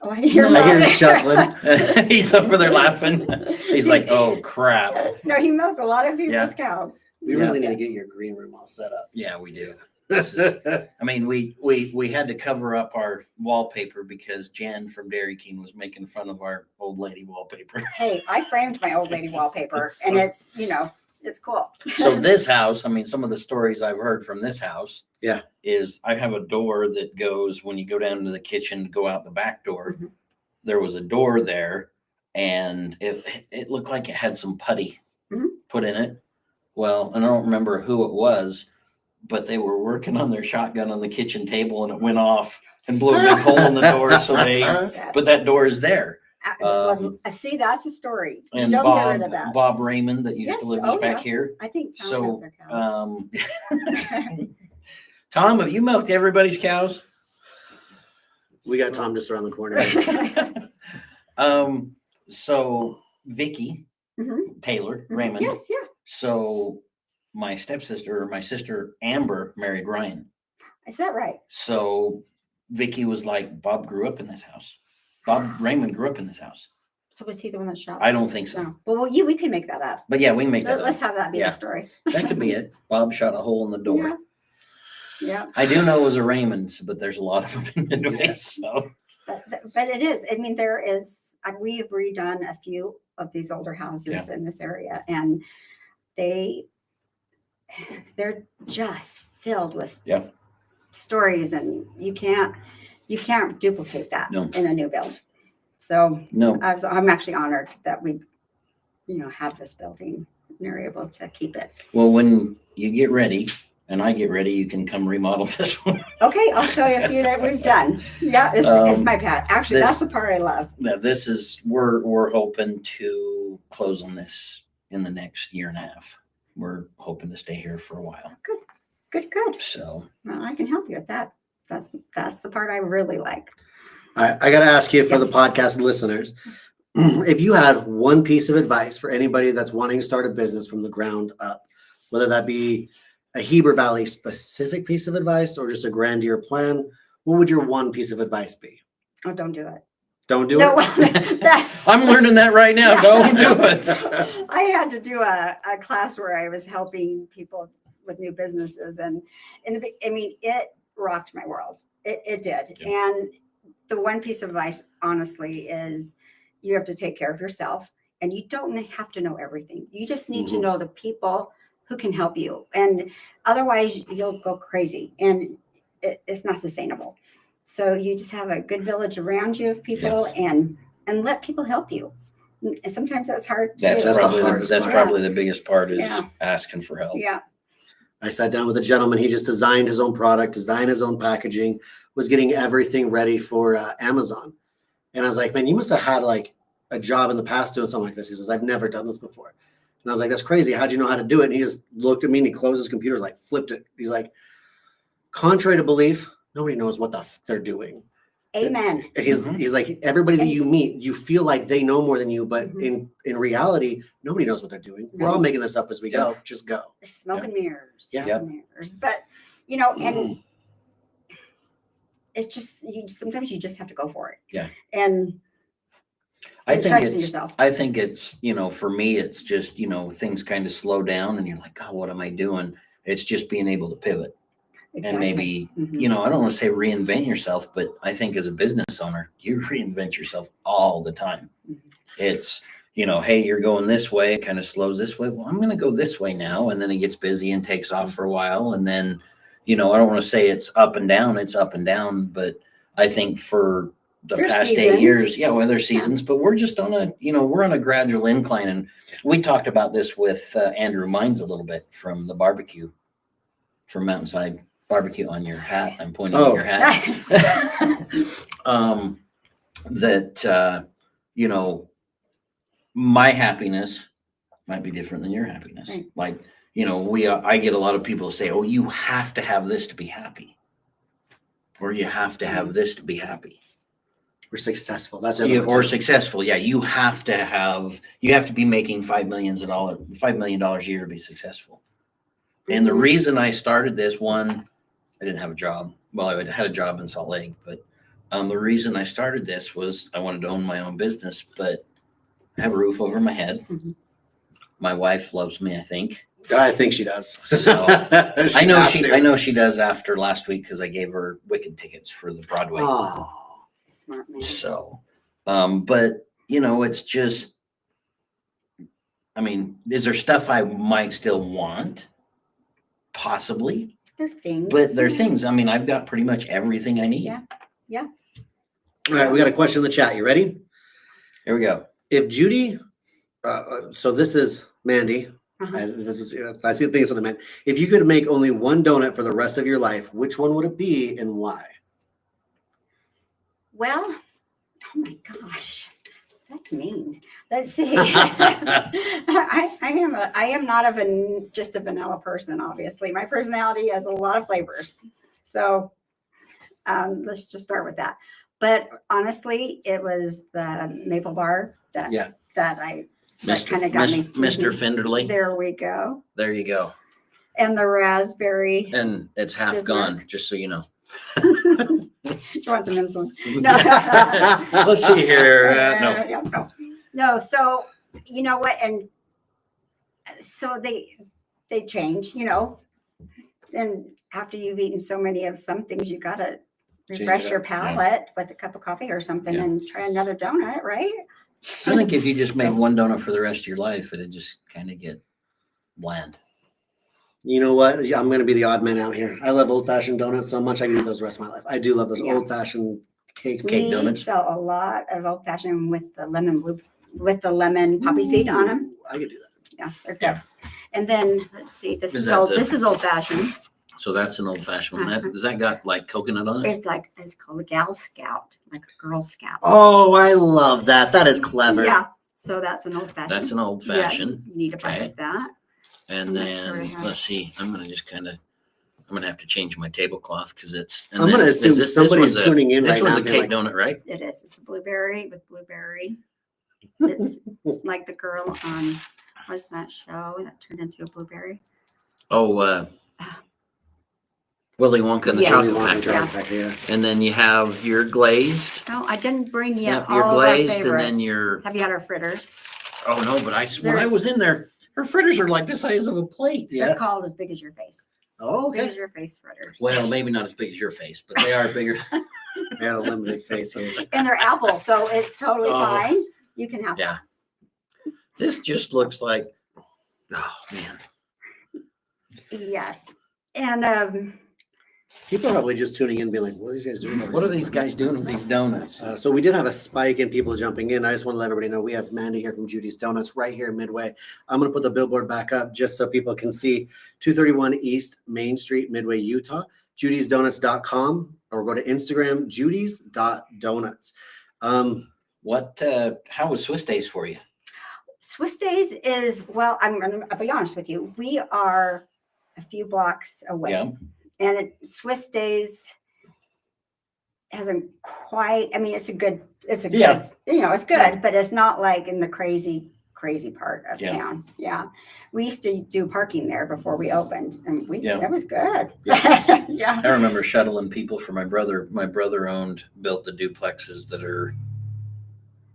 Oh, I hear I hear him him chuckling. He's over there laughing. He's like, oh crap. No, he milked a lot of people's Yeah. cows. We really need to get your green room all set up. Yeah, we do. I mean, we had to cover up our wallpaper because Jan from Dairy King was making fun of our old lady wallpaper. Hey, I framed my old lady wallpaper, and it's it's cool. So this house, I mean, some of the stories I've heard from this house, Yeah. is I have a door that goes when you go down to the kitchen to go out the back door. Mhm. There was a door there, and it looked like it had some putty Mhm. put in it. Well, and I don't remember who it was, but they were working on their shotgun on the kitchen table, and it went off and blew a big hole in the door. So but that door is there. See, that's a story. You And don't get rid of that. Bob Raymond that used Yes, to live oh, just back yeah. here. I think Tom So, milked their cows. Tom, have you milked everybody's cows? We got Tom just around the corner. So Vicky Mhm. Taylor Raymond. Yes, yeah. So my stepsister or my sister Amber married Ryan. Is that right? So Vicky was like, Bob grew up in this house. Bob Raymond grew up in this house. So was he the one that shot? I don't think so. No. Well, we can make that up. But yeah, we can make that Let's up. have that be Yeah. the story. That could be it. Bob shot a hole in the door. Yeah. Yeah. I do know it was a Raymond's, but there's a lot of them in Midway. Yes. So But it is. I mean, there is. We have redone a few of these older houses in this area, and they're just filled with stories, and you can't duplicate that in a new build. So no. I'm actually honored that we, have this building and are able to keep it. Well, when you get ready and I get ready, you can come remodel this one. Okay, I'll show you a few that we've done. Yeah, it's my pet. Actually, that's the part I love. Now, this is we're hoping to close on this in the next year and a half. We're hoping to stay here for a while. Good. So Well, I can help you with that. That's the part I really like. All right, I got to ask you for the podcast listeners, if you had one piece of advice for anybody that's wanting to start a business from the ground up, whether that be a Heber Valley specific piece of advice or just a grandeur plan, what would your one piece of advice be? Oh, don't do it. Don't do No, it. that's. I'm learning that right now. Yeah. Don't do it. I had to do a class where I was helping people with new businesses, and it rocked my world. It did. Yeah. And the one piece of advice, honestly, is you have to take care of yourself, and you don't have to know everything. You just need to know the people who can help you, and otherwise you'll go crazy, and it's not sustainable. So you just have a good village around you of people, and let people help you. And sometimes that's hard to do. the hardest That's part. probably the biggest part is Yeah. asking for help. Yeah. I sat down with a gentleman. He just designed his own product, designed his own packaging, was getting everything ready for Amazon. And I was like, man, you must have had like a job in the past doing something like this. He says, I've never done this before. And I was like, that's crazy. How'd you know how to do it? And he just looked at me and he closed his computer, like flipped it. He's like, contrary to belief, nobody knows what the they're doing. Amen. And he's like, everybody that you meet, you feel like they know more than you, but in reality, nobody knows what they're doing. We're all making this up as we go. Just go. Smoke and mirrors. Yeah. Smoke and mirrors. But and it's just sometimes you just have to go for it. Yeah. And I trust in yourself. I think it's, for me, it's just, things kind of slow down and you're like, God, what am I doing? It's just being able to pivot. and maybe, Mhm. I don't want to say reinvent yourself, but I think as a business owner, you reinvent yourself all the time. Mhm. It's, hey, you're going this way, it kind of slows this way. Well, I'm going to go this way now. And then it gets busy and takes off for a while. And then, I don't want to say it's up and down, but I think for the There's past seasons. 8 years, weather seasons, but we're just on we're on a gradual incline. And we talked about this with Andrew Mines a little bit from the barbecue, from Mountainside Barbecue on your hat. I'm pointing at your hat. My happiness might be different than your happiness. Right. Like, I get a lot of people say, oh, you have to have this to be happy. Or you have to have this to be happy. We're successful. That's it. Or successful. Yeah. You have to be making $5 million a year to be successful. And the Mhm. reason I started this, one, I didn't have a job. Well, I had a job in Salt Lake, but the reason I started this was I wanted to own my own business, but I have a roof over my head. Mhm. My wife loves me, I think. I think she does. So, I know she does after last week because I gave her Wicked tickets for the Broadway. Oh, Smart man. So, but it's just, is there stuff I might still want? Possibly. They're things. But they're things. I've got pretty much everything I need. Yeah. all right. We got a question in the chat. You ready? Here we go. If Judy, so this is Mandy. Uh-huh. I see things with the man. If you could make only one donut for the rest of your life, which one would it be and why? Well, oh my gosh, that's mean. Let's see. I am not just a vanilla person. Obviously, my personality has a lot of flavors. So let's just start with that. But honestly, it was the maple bar that kind of got me. Mr. Fenderly. There we go. There you go. And the raspberry. And it's half Bismarck. gone, just so you know. You want some insulin? No. Let's see here. No. So you know what? And so they change, and after you've eaten so many of some things, you got to refresh your palate with a cup of coffee or something and try another donut, right? I think if you just made one donut for the rest of your life, it'd just kind of get bland. You know what? I'm going to be the odd man out here. I love old-fashioned donuts so much I can eat those the rest of my life. I do love those old-fashioned cake donuts. We sell a lot of old-fashioned with the lemon poppy seed on them. I could do that. Yeah, they're good. And then let's see. This Is is old-fashioned. So that's an old-fashioned one. Does that got like coconut on it? It's called a Gal Scout, like a Girl Scout. Oh, I love that. That is clever. Yeah. So that's an old-fashioned. That's an old-fashioned. Yeah, you need a bite of that. And then let's see. I'm gonna have to change my tablecloth because it's. I'm gonna assume somebody's tuning in right now. This one's a cake donut, right? It is. It's a blueberry with blueberry. It's like the girl on what's that show that turned into a blueberry? Oh, Willy Wonka and the Chocolate Factory. Yeah. And then you have your glazed. No, I didn't bring you Yep, all your of our glazed, favorites. and then your. Have you had our fritters? Oh no, but when I was in there, her fritters are like the size of a plate. They're called as big as your face. Oh, Big okay. as your face fritters. Well, maybe not as big as your face, but they are bigger. I had a limited face here. And they're apple, so it's totally Oh. fine. You can have Yeah. This just looks like, oh man. Yes. And People are probably just tuning in and being like, what are these guys doing? What are these guys doing with these donuts? So we did have a spike in people jumping in. I just want to let everybody know we have Mandy here from Judy's Donuts right here in Midway. I'm going to put the billboard back up just so people can see 231 East Main Street, Midway, Utah, judysdonuts.com, or go to Instagram, judys.donuts. How was Swiss Days for you? Swiss Days is, well, I'll be honest with you. We are a few blocks away. Yeah. And Swiss Days hasn't quite, it's good, it's good, but it's not like in the crazy part of town. Yeah. We used to do parking there before we opened, and that was good. Yeah. I remember shuttling people for my brother. My brother built the duplexes that are,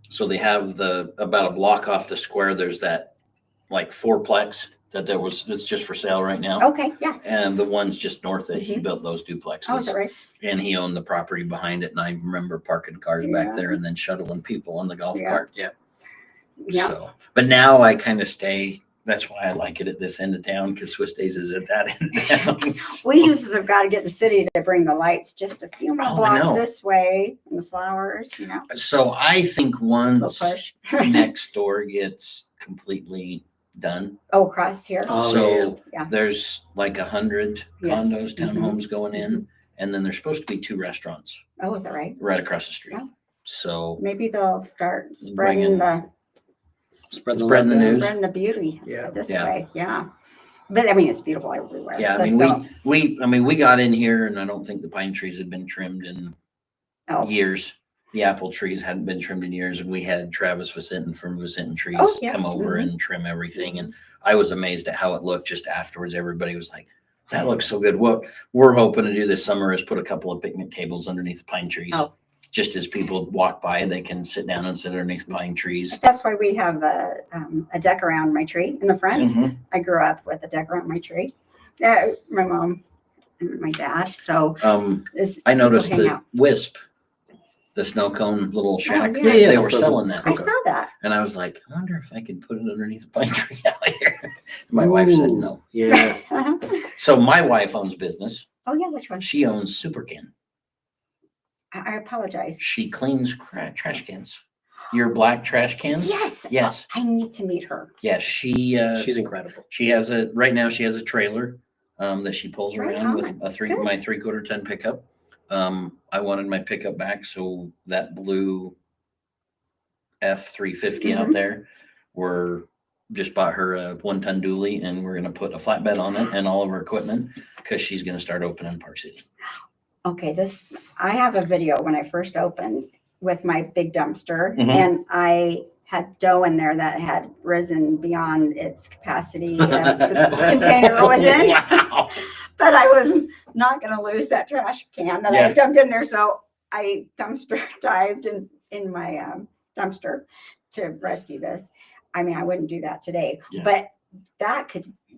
so they have about a block off the square. There's that like fourplex it's just for sale right now. Okay, yeah. And the one's just north of, he built those duplexes. Oh, is that right? And he owned the property behind it. And I remember parking cars back there and then shuttling people on the golf cart. Yeah. Yeah. So, but now I kind of stay. That's why I like it at this end of town, because Swiss Days is at that end of town. We just have got to get the city to bring the lights just a few more Oh, I blocks know. this way and the flowers, you know. So I think Go once push. next door gets completely done, Oh, across here. Oh, so yeah. there's like 100 Yes. condos, townhomes going in, Mhm. and then there's supposed to be 2 restaurants Oh, is that right? right across the street. Yeah. So Maybe they'll start spreading Bringing- Spread the Spreading love. the news. spreading the beauty Yeah. this Yeah. way. Yeah. But I mean, it's beautiful everywhere. yeah, I But mean, still. we got in here, and I don't think the pine trees had been trimmed in Oh. years. The apple trees hadn't been trimmed in years, and we had Travis Vicentin from Vicentin Trees Oh, yes. come over Mhm. and trim everything. And I was amazed at how it looked just afterwards. Everybody was like, that looks so good. What we're hoping to do this summer is put a couple of picnic tables underneath the pine trees. Oh. Just as people walk by, they can sit down and sit underneath pine trees. That's why we have a deck around my tree in the front. Mhm. I grew up with a deck around my tree. My mom and my dad. So I noticed hang the out. Wisp, the snow cone little shack, yeah. they Yeah, were those are- selling that. I saw that. And I was like, I wonder if I could put it underneath the pine tree out here. My wife said Ooh, no. Yeah. Uh-huh. So my wife owns business. Oh yeah, which one? She owns Supercan. I apologize. She cleans trash cans. Your black trash cans? Yes. Yes. I need to meet her. Yeah, She's incredible. she has right now she has a trailer that she pulls Right around with on. my 3/4 ton pickup. I wanted my pickup back, so that blue F350 out there, we're just bought her a 1-ton dually, and we're gonna put a flatbed on it and all of her equipment, because she's gonna start opening Park City. Okay, I have a video when I first opened with my big dumpster, Mhm. and I had dough in there that had risen beyond its capacity of the container it was in. Wow. But I was not going to lose that trash can that Yeah. I dumped in there, so I dumpster dived in my dumpster to rescue this. I mean, I wouldn't do that today, Yeah. but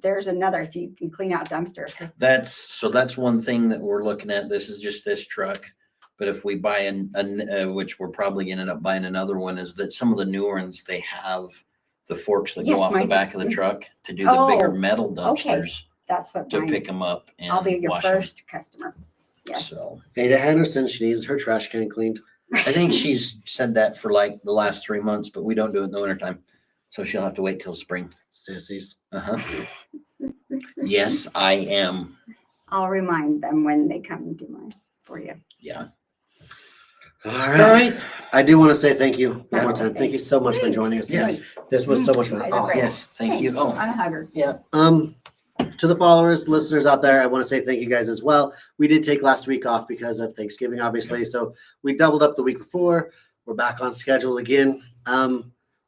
there's another, if you can clean out dumpsters. That's one thing that we're looking at. This is just this truck. But if we buy which we're probably gonna end up buying another one, is that some of the newer ones, they have the forks that Yes, go off the mine- back of the truck to do the bigger Oh, metal okay. dumpsters That's what to mine, pick them up and I'll be your wash 'em. first customer. Yes. So Ada Henderson, she needs her trash can cleaned. I think she's said that for like the last 3 months, but we don't do it in the wintertime. So she'll have to wait till spring. Sissies. Uh-huh. Yes, I am. I'll remind them when they come and do mine for you. Yeah. All All right. right. I do want to say thank you one Yeah. more time. Thank you so much for joining us. Yes. This was so much fun. Guys Oh, are great. Yes. Thank you. Thanks. Oh, I'm a hugger. yeah. To the followers, listeners out there, I want to say thank you guys as well. We did take last week off because of Thanksgiving, obviously. So we doubled up the week before. We're back on schedule again.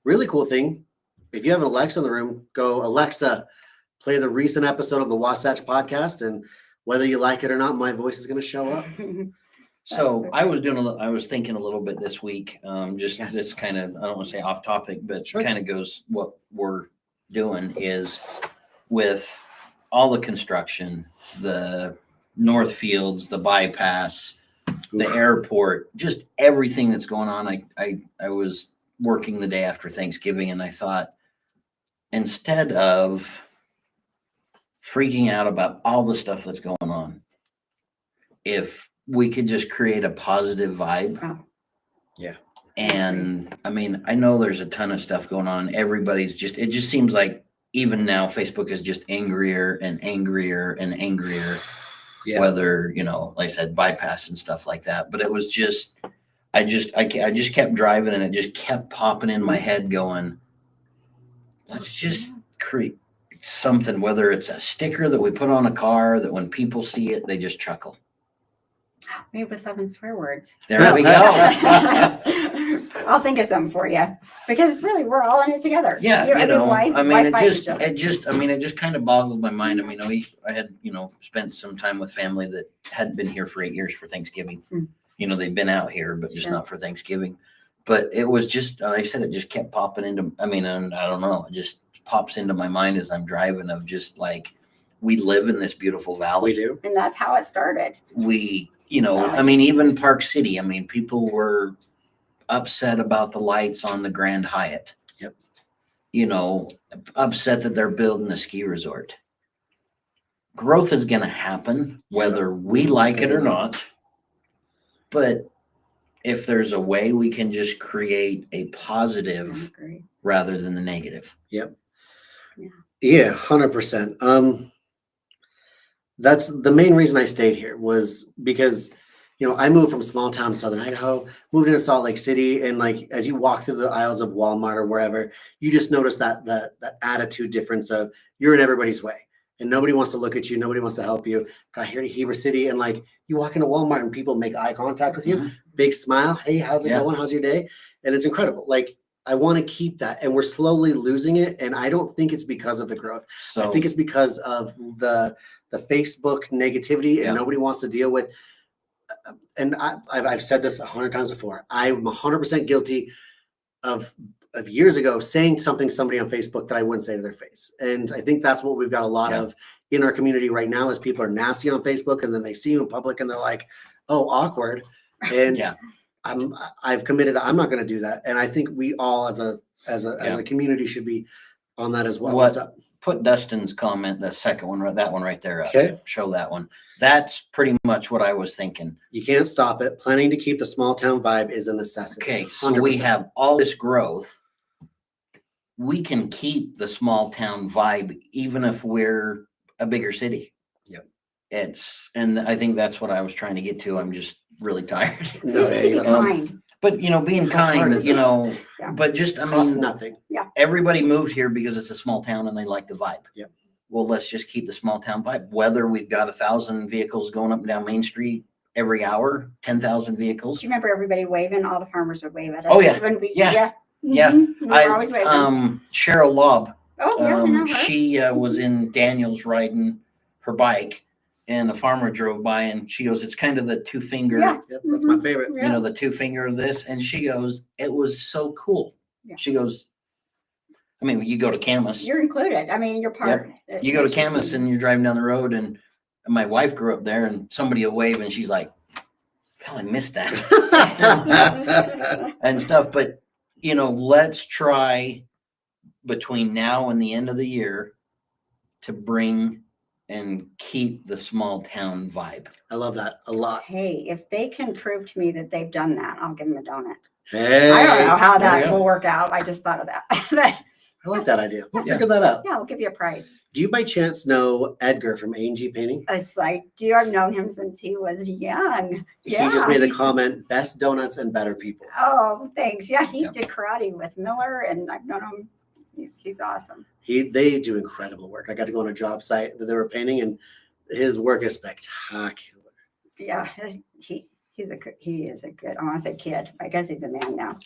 Really cool thing. If you have an Alexa in the room, go Alexa, play the recent episode of the Wasatch podcast, and whether you like it or not, my voice is going to show up. So That's I was I was thinking a little bit this week, just Yes. this kind of, I don't want to say off topic, but Sure. kind of goes what we're doing is with all the construction, the North Fields, the bypass, the airport, just everything that's going on. I was working the day after Thanksgiving, and I thought, instead of freaking out about all the stuff that's going on, if we could just create a positive vibe. Oh. Yeah. And I mean, I know there's a ton of stuff going on. It just seems like even now Facebook is just angrier and angrier and angrier, Yeah. whether, like I said, bypass and stuff like that. But it was just, I just kept driving, and it just kept popping in my head going, let's just create something, whether it's a sticker that we put on a car that when people see it, they just chuckle. Maybe with 11 swear words. There we go. I'll think of something for you, because really we're all in it together. Yeah, I mean, it just kind of boggled my mind. I mean, I had, spent some time with family that hadn't been here for 8 years for Thanksgiving. Mm. They've been out here, but just Sure. not for Thanksgiving. But it was just, like I said, it just kept popping into, I mean, and I don't know, it just pops into my mind as I'm driving of just like, we live in this beautiful valley. We do. And that's how it started. We, you know, Yes. I mean, even Park City, I mean, people were upset about the lights on the Grand Hyatt. Yep. You know, upset that they're building a ski resort. Growth is going to happen, whether we like it or not. But if there's a way we can just create a I positive agree. rather than the negative. Yeah, 100%. That's the main reason I stayed here was because, you know, I moved from small town Southern Idaho, moved into Salt Lake City, and like as you walk through the aisles of Walmart or wherever, you just notice that attitude difference of you're in everybody's way. And nobody wants to look at you. Nobody wants to help you. Got here to Heber City, and like you walk into Walmart and people make eye contact with you, Mhm. big smile. Hey, how's it Yeah. going? How's your day? And it's incredible. Like I want to keep that, and we're slowly losing it. And I don't think it's because of the growth. So I think it's because of the Facebook negativity, and Yeah. nobody wants to deal with. And I've said this 100 times before. I'm 100% guilty of years ago saying something to somebody on Facebook that I wouldn't say to their face. And I think that's what we've got a lot Yeah. of in our community right now is people are nasty on Facebook, and then they see you in public and they're like, oh, awkward. And Yeah. I've committed, I'm not going to do that. And I think we all as a community should be on that as well. What- What's up? put Dustin's comment, the second one, that one right there up. Okay. Show that one. That's pretty much what I was thinking. You can't stop it. Planning to keep the small town vibe is a necessity. Okay, so we 100%. have all this growth. We can keep the small town vibe even if we're a bigger city. Yep. And I think that's what I was trying to get to. I'm just really tired. No, Just yeah, be you kind. But you know, being How hard kind, is you that? know, Yeah. but just, I costs mean, nothing. everybody moved here because it's a small town and they like the vibe. Yep. Well, let's just keep the small town vibe. Whether we've got 1,000 vehicles going up and down Main Street every hour, 10,000 vehicles. Do you remember everybody waving? All the farmers would wave at us. Oh, yeah. When we, Yeah. Yeah. Mhm. We were always waving. Cheryl Lobb, Oh, yeah, I know her. she was in Daniels riding her bike, and a farmer drove by, and she goes, "It's kind of the two finger, Yeah. Yep, that's my favorite. Yeah. you know, the two finger of this." And she goes, "It was so cool." Yeah. She goes, "I mean, you go to Camas, You're included. I mean, you're part. you go to Camas, and you're driving down the road, and my wife grew up there, and somebody will wave, and she's like, God, I missed that." and stuff. But you know, let's try between now and the end of the year to bring and keep the small town vibe. I love that a lot. Hey, if they can prove to me that they've done that, I'll give them a donut. Hey, I don't know how there you that go. will work out. I just thought of that. I like that idea. We'll Yeah. figure that out. Yeah, I'll give you a prize. Do you by chance know Edgar from A&G Painting? It's like, I've known him since he was young. Yeah, he just made a he's- comment, best donuts and better people. Oh, thanks. Yeah, he Yep. did karate with Miller, and I've known him. He's awesome. They do incredible work. I got to go on a job site that they were painting, and his work is spectacular. Yeah, he is a good. I want to say kid. I guess he's a man now.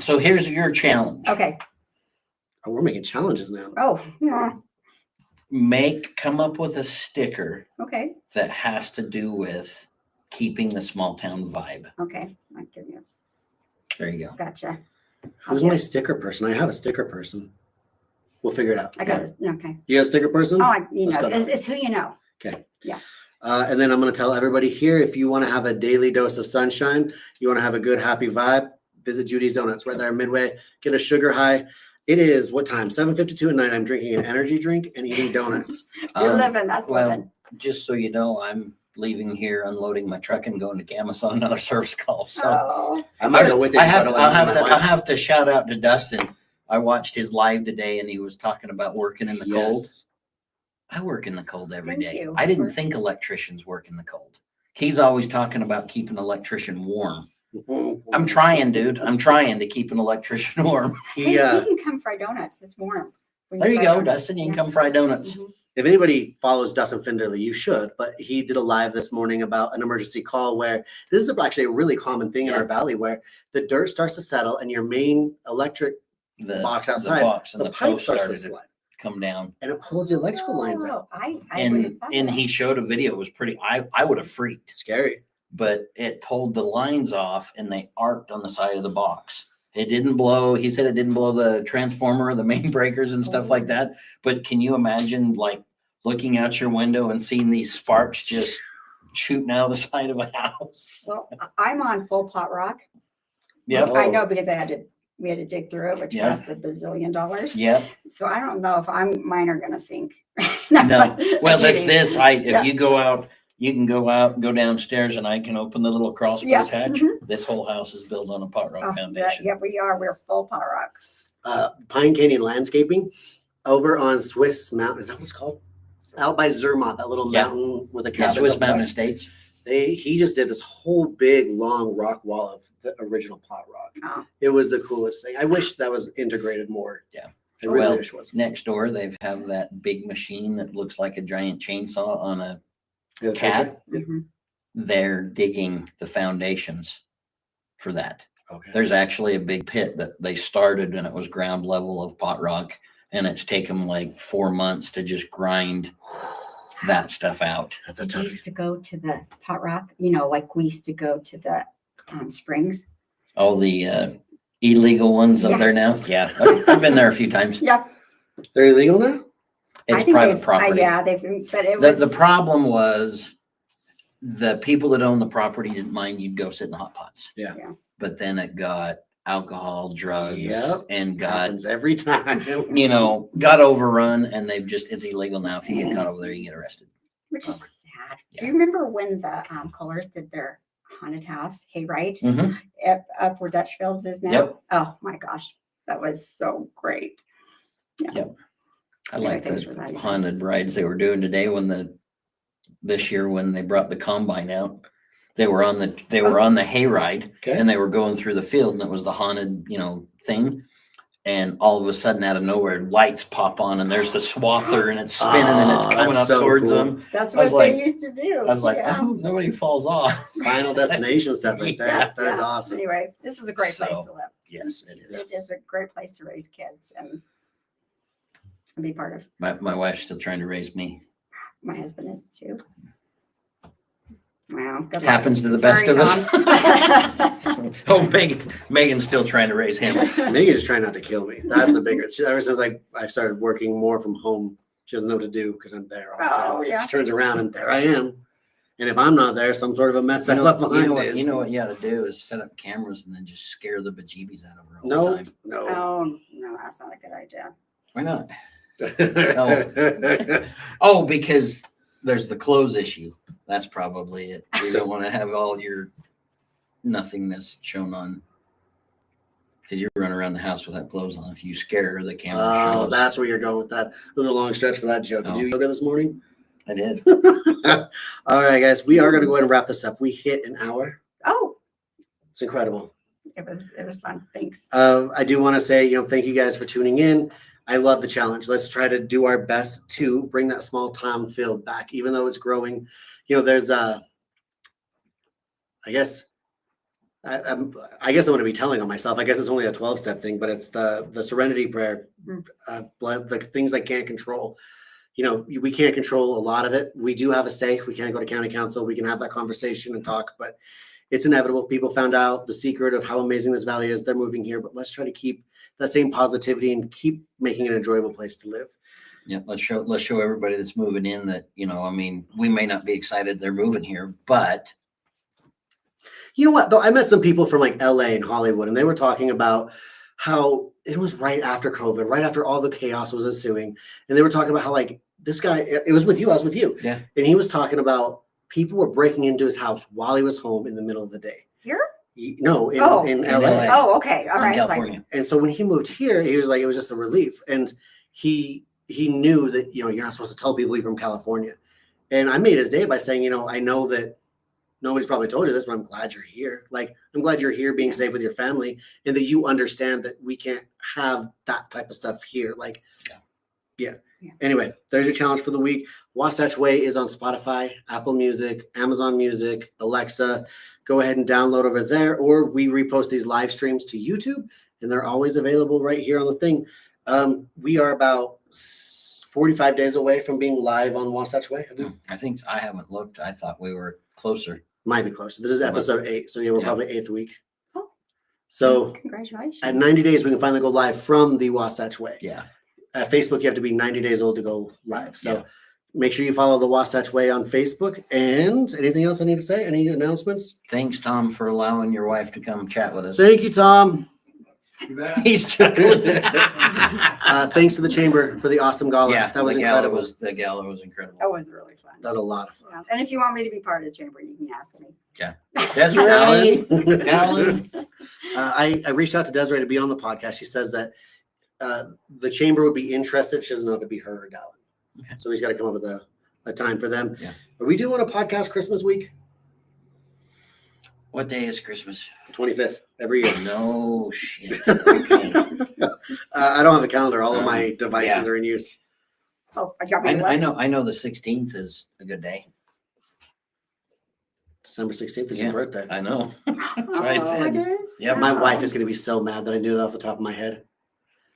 So here's your challenge. Okay. Oh, we're making challenges now. Oh, yeah. Come up with a sticker Okay. that has to do with keeping the small town vibe. Okay. I'll give you. There you go. Gotcha. Who's my sticker person? I have a sticker person. We'll figure it out. I got it. Okay. You got a sticker person? Oh, Let's go now. it's who you know. Okay. Yeah. And then I'm going to tell everybody here, if you want to have a daily dose of sunshine, you want to have a good, happy vibe, visit Judy's Donuts right there Midway. Get a sugar high. It is what time? 7:52 at night. I'm drinking an energy drink and eating donuts. You're Um, living. That's well, living. just so you know, I'm leaving here, unloading my truck, and going to Camas on another service call. So Oh, I might go with you. I'll have to shout out to Dustin. I watched his live today, and he was talking about working in the cold. Yes. I work in the cold every Thank day. you. I didn't think electricians work in the cold. He's always talking about keeping an electrician warm. I'm trying, dude. I'm trying to keep an electrician warm. hey, He, you can come fry donuts. It's warm. When There you fry go, donuts. Dustin. You can Yeah. come fry donuts. Mhm. if anybody follows Dustin Finderly, you should, but he did a live this morning about an emergency call where this is actually a really common thing in Yeah. our valley where the dirt starts to settle and your main electric The box the outside, box and the the pipe post starts to started to slide come down. and it pulls the electrical lines out. Oh, I wouldn't have thought And of he that. showed a video. It was pretty. I would have freaked. It's scary. but it pulled the lines off and they arced on the side of the box. It didn't blow. He said it didn't blow the transformer, the main breakers and stuff like that. But can you imagine like looking out your window and seeing these sparks just shooting out of the side of a house? Well, I'm on full pot rock. Yep. I know because we had to dig through it, which Yeah. cost $1 bazillion. Yep. So I don't know if mine are gonna sink. No. Well, that's Judy's. this height. If Yeah. you go out, you can go out and go downstairs and I can open the little crawl space Yeah. hatch. Mhm. This whole house is built on a pot rock Oh, foundation. yeah, we are. We're full pot rock. Pine Canyon Landscaping over on Swiss Mountain. Is that what it's called? Out by Zermatt, that little Yeah. mountain with a Yeah, cabin. Swiss Mountain Estates. He just did this whole big long rock wall of the original pot rock. Oh. It was the coolest thing. I wish that was integrated more. Yeah. I really Well, wish it was. Next door, they have that big machine that looks like a giant chainsaw on a Yeah, cat. Mhm. They're digging the foundations for that. Okay. There's actually a big pit that they started and it was ground level of pot rock. And it's taken like 4 months to just grind that stuff out. That's a Did you tough. used to go to the pot rock? Like we used to go to the springs. All the illegal ones up Yeah. there now. Yeah. I've been there a few times. Yeah. They're illegal now? It's private they've- property. yeah, but it was. The problem was the people that own the property didn't mind you'd go sit in the hot pots. Yeah. Yeah. But then it got alcohol, drugs, Yep. and got, Happens every time. got overrun and it's illegal now. If you get caught over there, you get arrested. Which is property. sad. Yeah. Do you remember when the Kohlers did their haunted house hayride Mhm. up where Dutch Fields is now? Yep. Oh my gosh, that was so great. Yeah. Yep. I Yeah, like thanks for the that. haunted rides they were doing today this year when they brought the combine out. They were on the hayride Okay. and they were going through the field and it was the haunted, thing. And all of a sudden out of nowhere, lights pop on and there's the swather and it's spinning and it's Oh, coming that's up so towards cool. them. That's I was what they like- used to do. I was like, yeah. oh, nobody falls off. Final destination stuff like that. That is Yeah. awesome. Anyway, this is a great place So, to live. Yes, it It is. is a great place to raise kids and be part of. My wife's still trying to raise me. My husband is too. Wow. good luck. Happens to the Sorry, best of us. Tom. Oh, Megan's still trying to raise him. Megan's just trying not to kill me. That's the bigger. Ever since I started working more from home, she doesn't know what to do because I'm there all the time. Oh, yeah. She turns around and there I am. And if I'm not there, some sort of a mess I You left know behind what, is. you know what you ought to do is set up cameras and then just scare the bejeebies out of her all the No, time. no. Oh, no, that's not a good idea. Why not? Oh, because there's the clothes issue. That's probably it. You don't want to have all your nothingness shown on. Because you run around the house without clothes on. If you scare her, the camera Oh, shows. that's where you're going with that. It was a long stretch for that joke. Did Oh. you yoga this morning? I did. All right, guys, we are going to go ahead and wrap this up. We hit an hour. Oh, It's incredible. it was fun. Thanks. I do want to say, thank you guys for tuning in. I love the challenge. Let's try to do our best to bring that small town feel back, even though it's growing. There's I guess I'm going to be telling on myself. I guess it's only a 12-step thing, but it's the serenity prayer, the things I can't control. We can't control a lot of it. We do have a say. We can't go to county council. We can have that conversation and talk, but it's inevitable. People found out the secret of how amazing this valley is. They're moving here, but let's try to keep that same positivity and keep making it an enjoyable place to live. Yeah, let's show everybody that's moving in that, we may not be excited they're moving here, but You know what, though? I met some people from like LA and Hollywood, and they were talking about how it was right after COVID, right after all the chaos was ensuing. And they were talking about how like this guy, it was with you, I was with you. Yeah. And he was talking about people were breaking into his house while he was home in the middle of the day. Here? No, in LA. LA. Oh, okay. All in right. It's like, California. And so when he moved here, he was like, it was just a relief. And he knew that, you're not supposed to tell people you're from California. And I made his day by saying, I know that nobody's probably told you this, but I'm glad you're here. Like, I'm glad you're here being safe with your family and that you understand that we can't have that type of stuff here. Like, yeah. Anyway, there's your challenge for the week. Wasatch Way is on Spotify, Apple Music, Amazon Music, Alexa. Go ahead and download over there, or we repost these live streams to YouTube, and they're always available right here on the thing. We are about 45 days away from being live on Wasatch Way. I think I haven't looked. I thought we were closer. Might be closer. This is episode 8, so yeah, we're probably 8th week. Oh. So Congratulations. at 90 days, we can finally go live from the Wasatch Way. Yeah. At Facebook, you have to be 90 days old to go live. So make sure you follow the Wasatch Way on Facebook. And anything else I need to say? Any announcements? Thanks, Tom, for allowing your wife to come chat with us. Thank you, Tom. He's chuckling. Thanks to the chamber for the awesome gala. Yeah, that was the incredible. The gala was incredible. That was really fun. That was a lot of fun. Yeah. And if you want me to be part of the chamber, you can ask me. Yeah. Desiree. Alan. I reached out to Desiree to be on the podcast. She says that the chamber would be interested. She doesn't know if it'd be her or Dallin. Okay. So he's got to come up with a time for them. Yeah. Are we doing a podcast Christmas week? What day is Christmas? 25th every year. No shit. Okay. I don't have a calendar. All of my devices are in use. Oh, I got me. I know the 16th is a good day. December 16th is Yeah. your birthday. I know. That's what I Oh, said. it is? Yeah, My Wow. wife is going to be so mad that I knew it off the top of my head.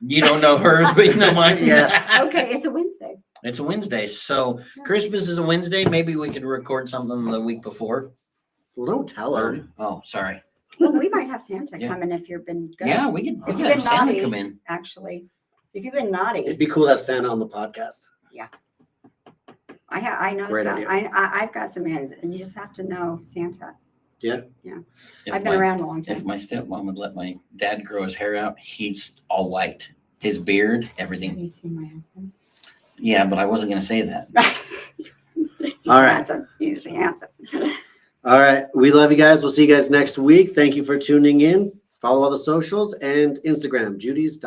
You don't know hers, but you know mine. Yeah. Okay, it's a Wednesday. It's a Wednesday. So Christmas is a Wednesday. Maybe we could record something the week before. Well, don't tell her. Oh, sorry. Well, we might have Santa Yeah. coming if you've been good. Yeah, we could If you've have been Santa naughty, come in. actually. If you've been naughty, It'd be cool to have Santa on the podcast. I know Great some. idea. I've got some ends, and you just have to know Santa. If I've been around a long If time. my stepmom would let my dad grow his hair out, he's all white. His beard, Have everything. you seen my husband? Yeah, but I wasn't going to say that. He's All right. handsome. He's handsome. All right. We love you guys. We'll see you guys next week. Thank you for tuning in. Follow all the socials and Instagram, Judy's.